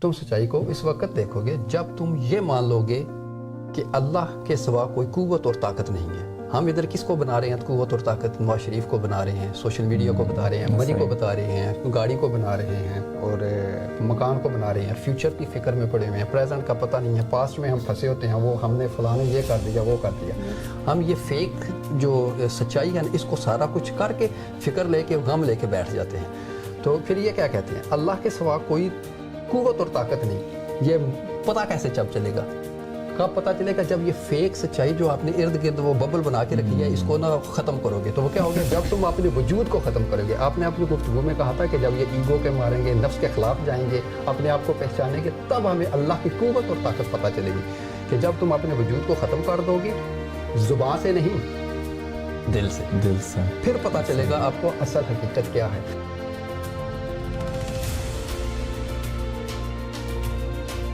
تم سچائی کو اس وقت دیکھو گے جب تم یہ مان لو گے کہ اللہ کے سوا کوئی قوت اور طاقت نہیں ہے. ہم ادھر کس کو بنا رہے ہیں قوت اور طاقت؟ نواز شریف کو بنا رہے ہیں، سوشل میڈیا کو بتا رہے ہیں، منی کو بتا رہے ہیں، گاڑی کو بنا رہے ہیں، اور مکان کو بنا رہے ہیں. فیوچر کی فکر میں پڑے ہوئے ہیں، پریزنٹ کا پتہ نہیں ہے، پاسٹ میں ہم پھنسے ہوتے ہیں. وہ ہم نے فلاں نے یہ کر دیا، وہ کر دیا. ہم یہ فیک جو سچائی ہے اس کو سارا کچھ کر کے فکر لے کے غم لے کے بیٹھ جاتے ہیں. تو پھر یہ کیا کہتے ہیں؟ اللہ کے سوا کوئی قوت اور طاقت نہیں. یہ پتہ کیسے چب چلے گا؟ کب پتہ چلے گا؟ جب یہ فیک سچائی جو آپ نے ارد گرد وہ ببل بنا کے رکھی ہے اس کو نا ختم کرو گے. تو وہ کیا ہوگا؟ جب تم اپنے وجود کو ختم کرو گے. آپ نے اپنی گفتگو میں کہا تھا کہ جب یہ ایگو کے ماریں گے، نفس کے خلاف جائیں گے، اپنے آپ کو پہچانیں گے، تب ہمیں اللہ کی قوت اور طاقت پتہ چلے گی. کہ جب تم اپنے وجود کو ختم کر دو گے، زبان سے نہیں، دل سے، دل سے، پھر پتہ چلے گا آپ کو اصل حقیقت کیا ہے.